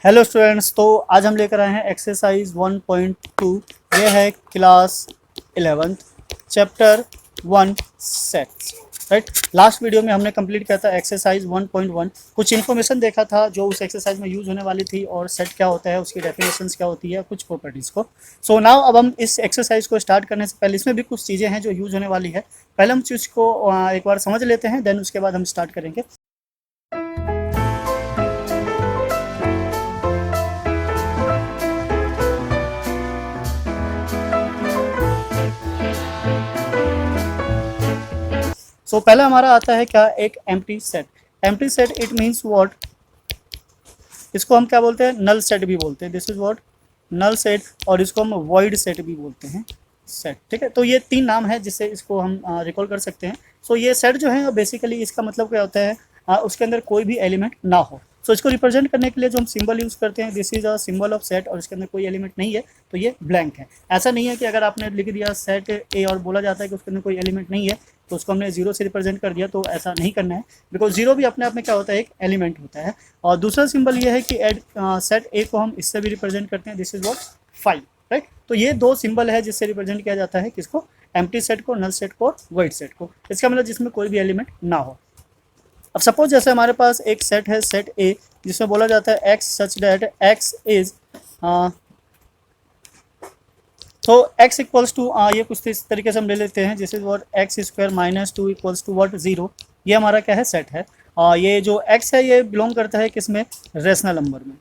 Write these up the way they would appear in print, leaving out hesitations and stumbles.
Hello students, तो आज हम लेकर आए हैं एक्सरसाइज 1.2। ये है class 11 chapter 1 sets. Right, last video में हमने कंप्लीट किया था एक्सरसाइज 1.1। कुछ इन्फॉर्मेशन देखा था जो उस एक्सरसाइज में यूज होने वाली थी, और सेट क्या होता है, उसकी डेफिनेशंस क्या होती है, कुछ प्रॉपर्टीज़ को। सो नाउ अब हम इस एक्सरसाइज को स्टार्ट करने से पहले इसमें भी कुछ चीज़ें हैं जो यूज होने वाली है। पहले हम चीज़ को एक बार समझ लेते हैं, देन उसके बाद हम स्टार्ट करेंगे। सो पहला हमारा आता है क्या, एक empty set. Empty set it means what, इसको हम क्या बोलते हैं, नल सेट भी बोलते हैं। This is what, null set. और इसको हम वॉइड सेट भी बोलते हैं, सेट। ठीक है, तो ये तीन नाम है जिससे इसको हम रिकॉल कर सकते हैं। सो ये सेट जो है बेसिकली इसका मतलब क्या होता है, उसके अंदर कोई भी एलिमेंट ना हो। सो इसको रिप्रेजेंट करने के लिए जो हम सिंबल यूज़ करते हैं, this is a symbol of set, और इसके अंदर कोई एलिमेंट नहीं है तो ये ब्लैंक है। ऐसा नहीं है कि अगर आपने लिख दिया सेट ए और बोला जाता है कि उसके अंदर कोई एलिमेंट नहीं है तो उसको हमने जीरो से रिप्रेजेंट कर दिया, तो ऐसा नहीं करना है, बिकॉज जीरो भी अपने आप में क्या होता है, एक एलिमेंट होता है। और दूसरा सिंबल ये है कि सेट ए को हम इससे भी रिप्रेजेंट करते हैं, दिस इज व्हाट 5। राइट, तो ये दो सिंबल है जिससे रिप्रेजेंट किया जाता है किसको, एम्प्टी सेट को, नल सेट को और वॉइड सेट को। इसका मतलब जिसमें कोई भी एलिमेंट ना हो। अब सपोज जैसे हमारे पास एक सेट है, सेट ए, जिसमें बोला जाता है x such that x is, तो x इक्वल्स टू, ये कुछ इस तरीके से हम ले लेते हैं, जिस is what x square minus 2 equals to what 0। ये हमारा क्या है, सेट है। ये जो x है ये बिलोंग करता है किसमें, रेशनल नंबर में।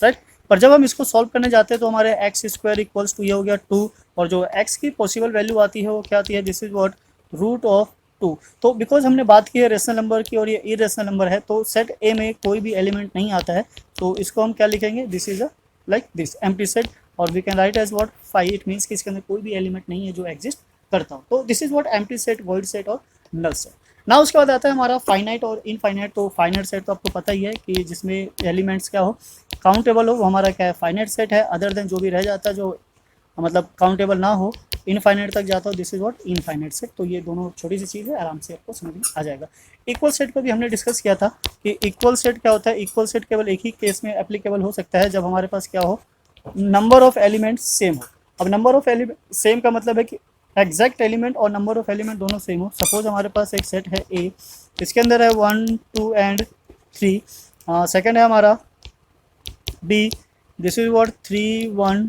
राइट, पर जब हम इसको सॉल्व करने जाते हैं तो हमारे एक्स स्क्वायर इक्वल्स टू ये हो गया 2, और जो x की पॉसिबल वैल्यू आती है वो क्या आती है, this is what root of 2। तो बिकॉज हमने बात की है रेशनल नंबर की और ये इरेशनल नंबर है, तो सेट ए में कोई भी एलिमेंट नहीं आता है, तो इसको हम क्या लिखेंगे, this is a like this empty set, और we can write as what 5। It means कि इसके अंदर कोई भी एलिमेंट नहीं है जो एग्जिस्ट करता हो। तो this is what empty set, void set और नल सेट। ना उसके बाद आता है हमारा फाइनाइट और इनफाइनाइट। तो फाइनाइट सेट तो आपको पता ही है कि जिसमें एलिमेंट्स क्या हो, काउंटेबल हो, वो हमारा क्या है, फाइनाइट सेट है। अदर देन जो भी रह जाता है, जो मतलब काउंटेबल ना हो, इनफाइनाइट तक जाता हो, this is what infinite set. तो ये दोनों छोटी सी चीज़ है, आराम से आपको समझ में आ जाएगा। इक्वल सेट को भी हमने डिस्कस किया था कि इक्वल सेट क्या होता है। इक्वल सेट केवल एक ही केस में एप्लीकेबल हो सकता है, जब हमारे पास क्या हो, नंबर ऑफ एलिमेंट सेम हो। अब नंबर ऑफ एलिमेंट सेम का मतलब है कि एग्जैक्ट एलिमेंट और नंबर ऑफ एलिमेंट दोनों सेम हो। सपोज हमारे पास एक सेट है ए, इसके अंदर है 1 2 एंड 3। सेकेंड है हमारा बी, दिस इज व्हाट 3 1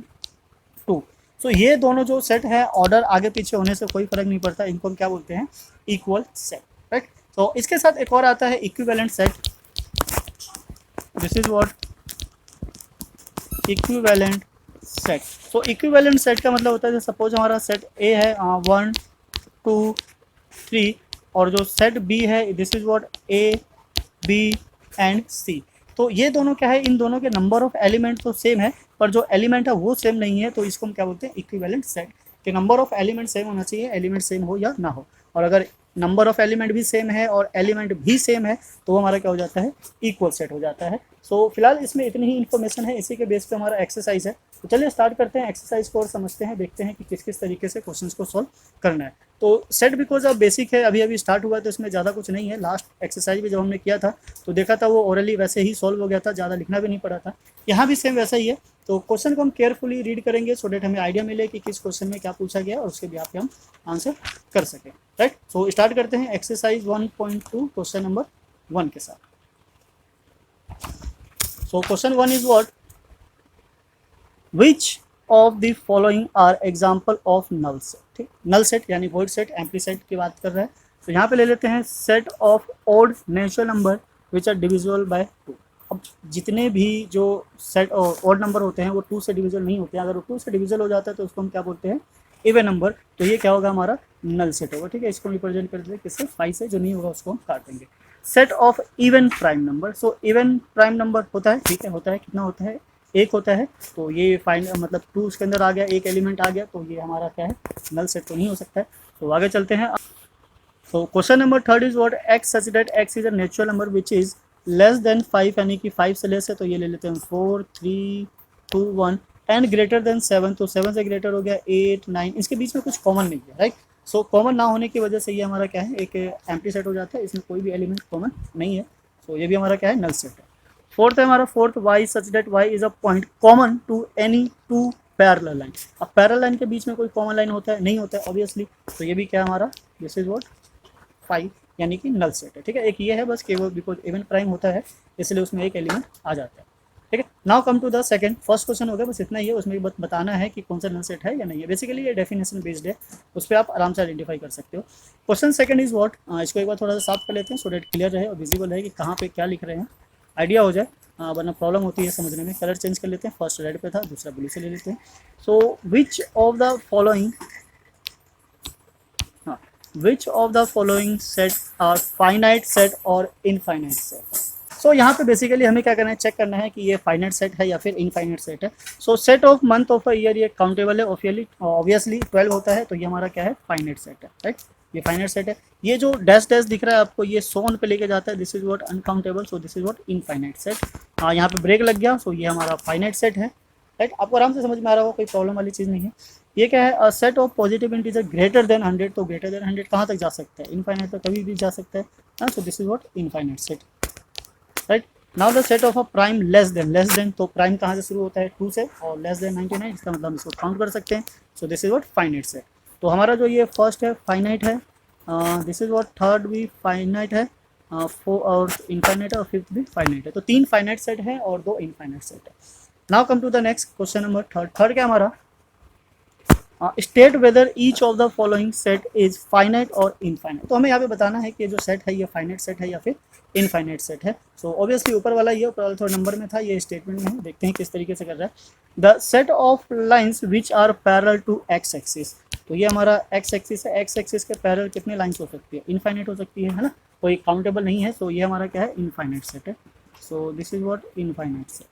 2। सो ये दोनों जो सेट है, ऑर्डर आगे पीछे होने से कोई फर्क नहीं पड़ता, इनको हम क्या बोलते हैं, इक्वल सेट। राइट, तो इसके साथ एक और आता है equivalent set. This is what equivalent set. तो इक्विवेलेंट सेट का मतलब होता है, सपोज हमारा सेट ए है 1 2 3, और जो सेट बी है, this is what A B and C. तो ये दोनों क्या है, इन दोनों के नंबर ऑफ एलिमेंट तो सेम है, पर जो एलिमेंट है वो सेम नहीं है, तो इसको हम क्या बोलते हैं, इक्विवेलेंट सेट। कि नंबर ऑफ एलिमेंट सेम होना चाहिए, एलिमेंट सेम हो या ना हो। और अगर नंबर ऑफ एलिमेंट भी सेम है और एलिमेंट भी सेम है, तो वो हमारा क्या हो जाता है, इक्वल सेट हो जाता है। सो फिलहाल इसमें इतनी ही इन्फॉर्मेशन है, इसी के बेस पे हमारा एक्सरसाइज है। तो चलिए स्टार्ट करते हैं एक्सरसाइज को और समझते हैं, देखते हैं कि किस किस तरीके से क्वेश्चंस को सॉल्व करना है। तो सेट बिकॉज अब बेसिक है, अभी अभी स्टार्ट हुआ है, तो इसमें ज़्यादा कुछ नहीं है। लास्ट एक्सरसाइज भी जब हमने किया था तो देखा था वो ओरली वैसे ही सॉल्व हो गया था, ज़्यादा लिखना भी नहीं पड़ा था। यहाँ भी सेम वैसा ही है। तो क्वेश्चन को हम केयरफुली रीड करेंगे, सो डेट हमें आइडिया मिले कि किस क्वेश्चन में क्या पूछा गया और उसके बिहाफ पे हम आंसर कर सकें। राइट, सो स्टार्ट करते हैं एक्सरसाइज 1.2 क्वेश्चन नंबर 1 के साथ। So question 1 is what, which of the following are example of null set. ठीक, नल सेट यानी वॉइड सेट, एम्प्टी सेट की बात कर रहे हैं। तो यहाँ पे ले लेते हैं set of odd natural number which are divisible by 2। अब जितने भी जो सेट ऑड नंबर होते हैं वो 2 से डिविजिबल नहीं होते हैं। अगर वो 2 से डिविजिबल हो जाता है तो उसको हम क्या बोलते हैं, इवन नंबर। तो ये क्या होगा, हमारा नल सेट होगा। ठीक है, इसको रिप्रेजेंट कर देते हैं किससे, 5 से। जो नहीं होगा उसको हम काट देंगे। Set of even prime number. So even prime number होता है, ठीक है, होता है, कितना होता है, एक होता है। तो ये फाइन मतलब 2 उसके अंदर आ गया, एक एलिमेंट आ गया, तो ये हमारा क्या है, नल सेट तो नहीं हो सकता है। तो आगे चलते हैं। तो question number 3 is what, x such that x is a natural number which is less then 5, यानी कि 5 से लेस है। तो ये ले लेते हैं 4 3 2 1 एंड ग्रेटर देन 7। तो 7 से ग्रेटर हो गया 8 9, इसके बीच में कुछ कॉमन नहीं है। राइट, सो कॉमन ना होने की वजह से ये हमारा क्या है, एक एम्प्टी सेट हो जाता है, इसमें कोई भी एलिमेंट कॉमन नहीं है। सो ये भी हमारा क्या है, नल सेट है। फोर्थ है हमारा, fourth y such that y is a point common to any two parallel line. अब पैरेलल लाइन के बीच में कोई कॉमन लाइन होता है, नहीं होता है ऑब्वियसली, तो ये भी क्या है हमारा, दिस इज व्हाट 5, यानी कि नल सेट है। ठीक है, एक ये है बस केवल बिकॉज इवन प्राइम होता है इसलिए उसमें एक एलिमेंट आ जाता है। ठीक है, now come to the second, first question हो गया, बस इतना ही है, उसमें बताना है कि कौन सा नल सेट है या नहीं है। बेसिकली ये डेफिनेशन बेस्ड है, उस पर आप आराम से आइडेंटिफाई कर सकते हो। क्वेश्चन सेकंड इज व्हाट, इसको एक बार थोड़ा सा साफ कर लेते हैं सो डेट क्लियर रहे और विजिबल रहे कि कहाँ पे क्या लिख रहे हैं, आइडिया हो जाए, वरना प्रॉब्लम होती है समझने में। कलर चेंज कर लेते हैं, फर्स्ट रेड पे था, दूसरा ब्लू से ले लेते हैं। So which of the following, हाँ, which of the following set are finite set और इनफाइनाइट सेट। सो यहाँ पे बेसिकली हमें क्या करना है, चेक करना है कि ये फाइनाइट सेट है या फिर इनफाइनाइट सेट है। सो set of month of a year ये काउंटेबल है, ऑब्वियसली 12 होता है, तो ये हमारा क्या है, फाइनाइट सेट है, राइट, ये फाइनाइट सेट है। ये जो डैश डैश दिख रहा है आपको, ये सोन पे लेके जाता है, this is what uncountable, so this is what infinite set. यहाँ पे ब्रेक लग गया, सो ये हमारा फाइनाइट सेट है, राइट, आपको आराम से समझ में आ रहा होगा, कोई प्रॉब्लम वाली चीज़ नहीं है। ये क्या है, a set of positive integer greater than 100, तो ग्रेटर देन 100 कहाँ तक जा सकता है, इनफाइनाइट तो कभी भी जा सकता है, so this is what infinite set, right. Now the set of a prime less than, तो प्राइम कहाँ से शुरू होता है, 2 से, और लेस देन 99, इसका मतलब हम इसको काउंट कर सकते हैं, सो this is what finite set. तो हमारा जो ये फर्स्ट है फाइनाइट है, दिस इज व्हाट थर्ड भी फाइनाइट है, फोर और इनफाइनाइट है, और फिफ्थ भी फाइनाइट है। तो 3 फाइनाइट सेट है और 2 इनफाइनाइट सेट है। Now come to the next question number third. Third क्या हमारा, state whether each of the following set is finite और इनफाइनाइट। तो हमें यहाँ पे बताना है कि जो सेट है ये फाइनाइट सेट है या फिर इनफाइनाइट सेट है। सो ऑब्वियसली ऊपर वाला ये, ऊपर वाला थोड़ा नंबर में था, ये स्टेटमेंट में है, देखते हैं किस तरीके से कर रहा है। The set of lines which are parallel to x axis, तो ये हमारा एक्स एक्सिस है, एक्स एक्सिस के पैरेलल कितने लाइन्स हो सकती है, इनफाइनाइट हो सकती है ना, कोई काउंटेबल नहीं है, सो ये हमारा क्या है, इनफाइनाइट सेट है। So this is what infinite set,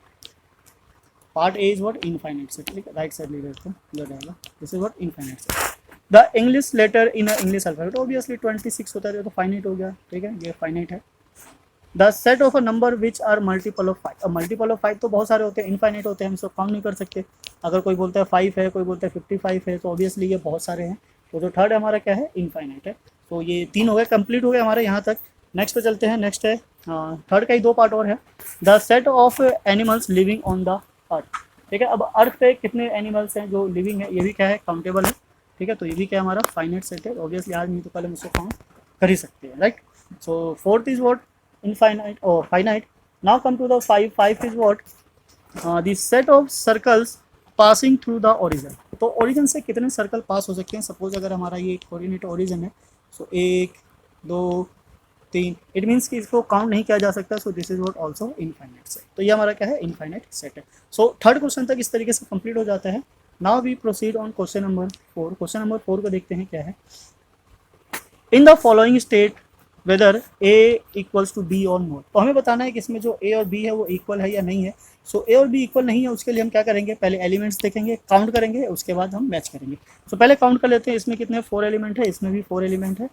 part A is what infinite set, ठीक है, राइट साइड ले लेते हैं, जो रहेगा this is what infinite set. The English letter in a English alphabet, obviously 26 होता है तो फाइनाइट हो गया, ठीक है, ये फाइनाइट है। The set of a number which are multiple of 5, अब मल्टीपल ऑफ 5 तो बहुत सारे होते हैं, इनफाइनाइट होते हैं, हम इसको काउंट नहीं कर सकते। अगर कोई बोलता है 5 है, कोई बोलता है 55 है, तो ऑब्वियसली ये बहुत सारे हैं। तो जो थर्ड हमारा क्या है, इनफाइनाइट है। तो ये 3 हो गए, कंप्लीट हो गए हमारे यहाँ तक। नेक्स्ट पे चलते हैं, नेक्स्ट है, थर्ड का ही 2 पार्ट और है। The set of animals living on the earth, ठीक है, अब अर्थ पे कितने एनिमल्स हैं जो लिविंग है, ये भी क्या है, काउंटेबल है, ठीक है, तो ये भी क्या हमारा फाइनाइट सेट है। ऑब्वियसली आज नहीं तो कल हम इसको काउंट कर ही सकते हैं, right. So fourth is what infinite or finite. Now come to the 5. 5 is what, the set of circles passing through the origin। तो origin से कितने सर्कल पास हो सकते हैं, सपोज अगर हमारा ये कोऑर्डिनेट origin है, सो 1 2 3, इट मीन्स कि इसको काउंट नहीं किया जा सकता, सो this is what also infinite set. तो ये हमारा क्या है, इनफाइनाइट सेट है। सो थर्ड क्वेश्चन तक इस तरीके से कंप्लीट हो जाता है। Now we proceed on question number 4। Question number 4 को देखते हैं क्या है। In the following state whether A equals to B और नॉट, तो हमें बताना है कि इसमें जो ए और बी है वो इक्वल है या नहीं है। सो ए और बी इक्वल नहीं है, उसके लिए हम क्या करेंगे, पहले एलिमेंट्स देखेंगे, काउंट करेंगे, उसके बाद हम मैच करेंगे। सो पहले काउंट कर लेते हैं, इसमें कितने 4 एलिमेंट है, इसमें भी 4 एलिमेंट है।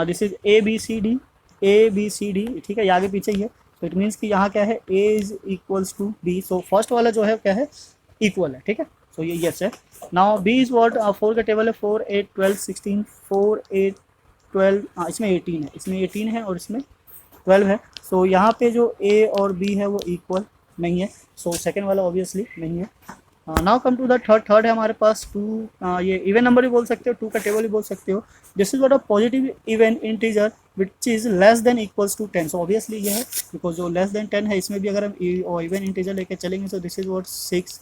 This is A B C D, A B C D, ठीक है, ये आगे पीछे ही है। तो इट मीन्स कि यहाँ क्या है, A is equals to B. So first वाला जो है क्या है, इक्वल है, ठीक है, सो ये यस है। नाउ बी इज वॉट, 4 का टेबल है, 4 8 12 16, 4 8 12, इसमें 18 है, इसमें 18 है और इसमें 12 है। सो यहाँ पे जो ए और बी है वो इक्वल नहीं है, सो सेकेंड वाला ऑब्वियसली नहीं है। Now come to the third. Third है हमारे पास 2, ये इवन नंबर भी बोल सकते हो, 2 का टेबल भी बोल सकते हो। This is what a positive even integer which is less than equals to 10। So obviously ये है, बिकॉज जो लेस देन 10 है, इसमें भी अगर हम इवन इंटीजर लेके चलेंगे, सो दिस इज व्हाट 6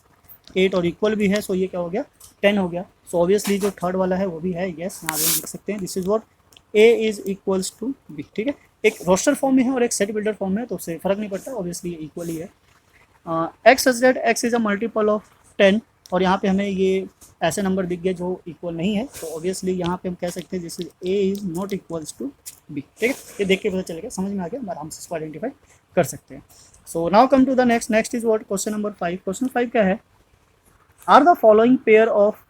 8 और इक्वल भी है, सो ये क्या हो गया, 10 हो गया। सो ऑब्वियसली जो थर्ड वाला है वो भी है, यस, यहाँ पे हम लिख सकते हैं, this is what A is equals to B, ठीक है। एक रोस्टर फॉर्म में है और एक सेट बिल्डर फॉर्म में है, तो उससे फर्क नहीं पड़ता, ऑब्वियसली ये इक्वल ही है। X such that x is a multiple of 10, और यहाँ पे हमें ये ऐसे नंबर दिख गए जो इक्वल नहीं है, तो ऑब्वियसली यहाँ पे हम कह सकते हैं this is A is not equals to B, ठीक है। ये देख के पता चलेगा, समझ में आ गया, हम आराम से इसको आइडेंटिफाई कर सकते हैं। So now come to the next. Next is what, question number 5। Question 5 क्या है, are the following pair of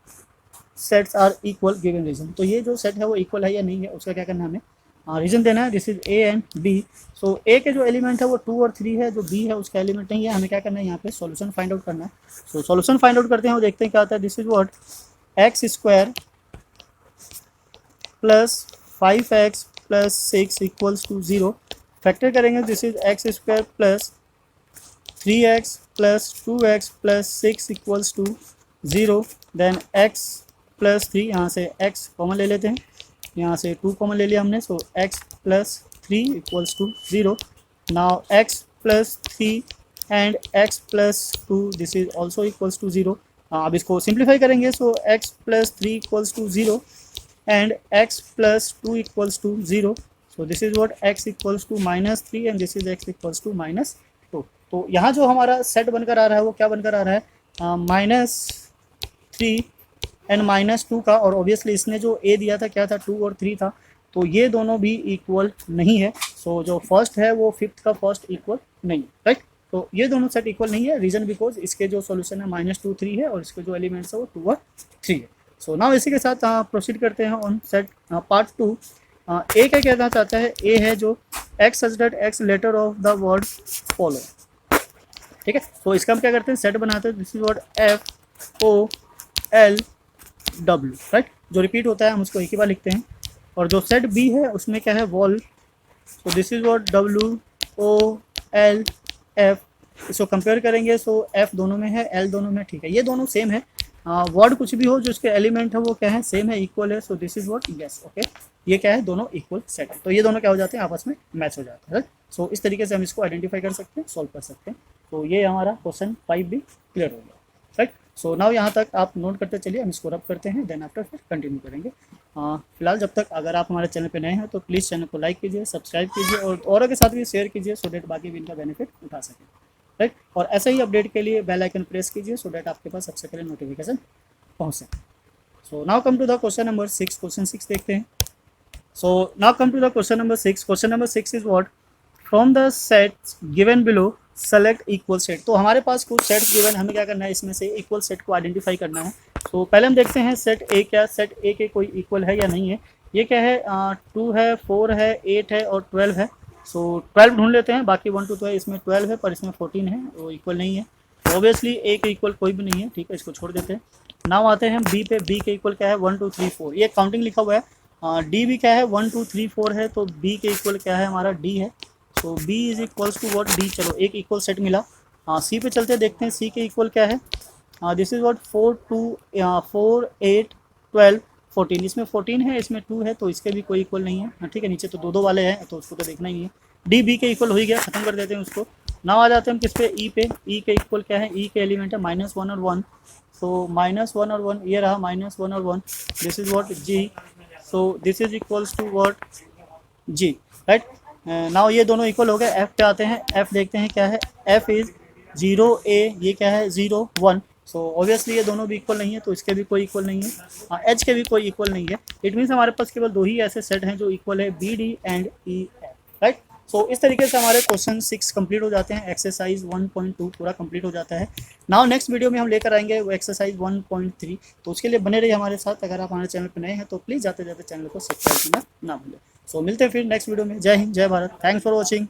sets are equal given reason. तो ये जो सेट है वो इक्वल है या नहीं है, उसका क्या करना है, हमें रीजन देना है। This is A and B. So A के जो एलिमेंट है वो 2 और 3 है, जो बी है उसका एलिमेंट नहीं है, हमें क्या करना है, यहाँ पे सॉल्यूशन फाइंड आउट करना है। सो सॉल्यूशन फाइंड आउट करते हैं और देखते हैं क्या आता है। This is what x square plus 5x plus 6 equals to 0। Factor करेंगे, this is x square plus 3x plus 2x plus 6 equals to 0, then x plus 3, यहाँ से x कॉमन ले लेते हैं, यहाँ से 2 कॉमन ले लिया हमने, so x plus 3 equals to 0. Now x plus 3 and x plus 2 this is also equals to 0. अब इसको सिंप्लीफाई करेंगे, so x plus 3 equals to 0 and x plus 2 equals to 0. So this is what x equals to -3 and this is x equals to -2. तो यहाँ जो हमारा set बनकर आ रहा है वो क्या बनकर आ रहा है, -3 एंड -2 का, और ऑब्वियसली इसने जो a दिया था क्या था, 2 और 3 था, तो ये दोनों भी इक्वल नहीं है. सो जो फर्स्ट है वो फिफ्थ का फर्स्ट इक्वल नहीं है, राइट. तो ये दोनों सेट इक्वल नहीं है, रीजन बिकॉज इसके जो सॉल्यूशन है -2 3 है और इसके जो एलिमेंट्स है वो 2 और 3 है. सो नाउ इसी के साथ प्रोसीड करते हैं ऑन सेट पार्ट 2. ए क्या कहना चाहता है, ए है जो x such that x letter of the word follow, ठीक है. तो इसका हम क्या करते हैं, सेट बनाते हैं, this is what FOLW, right. जो रिपीट होता है हम उसको एक ही बार लिखते हैं. और जो सेट बी है उसमें क्या है, wall, so this is what WOLF. इसको कंपेयर करेंगे, सो F दोनों में है, L दोनों में, ठीक है, ये दोनों सेम है. वर्ड कुछ भी हो जो इसके एलिमेंट है वो क्या है, सेम है, इक्वल है, so this is what yes, okay. ये क्या है, दोनों इक्वल सेट है, तो ये दोनों क्या हो जाते हैं, आपस में मैच हो जाते हैं, राइट. सो इस तरीके से हम इसको आइडेंटिफाई कर सकते हैं, सॉल्व कर सकते हैं. तो ये हमारा क्वेश्चन 5 भी क्लियर हो गया, राइट. सो नाउ यहाँ तक आप नोट करते चलिए, हम इसको रब करते हैं, देन आफ्टर फिर कंटिन्यू करेंगे. फिलहाल जब तक अगर आप हमारे चैनल पे नए हैं तो प्लीज़ चैनल को लाइक कीजिए, सब्सक्राइब कीजिए और औरों के साथ भी शेयर कीजिए, सो डेट बाकी भी इनका बेनिफिट उठा सकें, राइट. और ऐसे ही अपडेट के लिए बेल आइकन प्रेस कीजिए, सो डेट आपके पास सबसे पहले नोटिफिकेशन पहुँच सके. So now come to the question number 6. क्वेश्चन 6 देखते हैं. So now come to the question number 6. Question number 6 is what? From the sets given below, select equal set. तो हमारे पास कुछ सेट्स गिवन, हमें क्या करना है, इसमें से इक्वल सेट को आइडेंटिफाई करना है. तो पहले हम देखते हैं सेट ए क्या, सेट ए के कोई इक्वल है या नहीं है. ये क्या है, 2 है, 4 है, 8 है और 12 है. सो 12 ढूंढ लेते हैं, बाकी 1 2 तो है, इसमें 12 है पर इसमें 14 है, वो इक्वल नहीं है. ऑब्वियसली ए के इक्वल कोई भी नहीं है, ठीक है, इसको छोड़ देते हैं. नाउ आते हैं बी पे. बी के इक्वल क्या है, 1 2 3 4, ये काउंटिंग लिखा हुआ है. डी भी क्या है, 1 2 3 4 है, तो बी के इक्वल क्या है, हमारा डी है. So B is equals to what, D. चलो एक इक्वल सेट मिला. सी पे चलते देखते हैं, सी के इक्वल क्या है, दिस इज व्हाट 4 8 12 14. इसमें 14 है, इसमें 2 है, तो इसके भी कोई इक्वल नहीं है, ठीक है. नीचे तो दो वाले हैं तो उसको तो देखना ही नहीं है. डी बी के इक्वल हो ही गया, खत्म कर देते हैं उसको. नाउ आ जाते हैं हम किस पे, ई पे. ई के इक्वल क्या है, ई के एलिमेंट है -1 और 1, सो -1 और 1, ये रहा -1 और 1, this is what G. So this is equals to what G, right. नाउ ये दोनों इक्वल हो गए. एफ पे आते हैं. एफ देखते हैं क्या है, एफ इज 0 A, ये क्या है 0 1. सो ऑब्वियसली ये दोनों भी इक्वल नहीं है, तो इसके भी कोई इक्वल नहीं है. एच के भी कोई इक्वल नहीं है. इट मीन्स हमारे पास केवल दो ही ऐसे सेट हैं जो इक्वल है, B D and E F, right. So इस तरीके से हमारे क्वेश्चन 6 कंप्लीट हो जाते हैं. एक्सरसाइज 1.2 पूरा कंप्लीट हो जाता है. नाउ नेक्स्ट वीडियो में हम लेकर आएंगे वो एक्सरसाइज 1.3. तो उसके लिए बने रहिए हमारे साथ. अगर आप हमारे चैनल पर नए हैं तो प्लीज़ जाते जाते चैनल को सब्सक्राइब करना ना भूलें. सो मिलते हैं फिर नेक्स्ट वीडियो में. जय हिंद, जय भारत. Thanks for watching.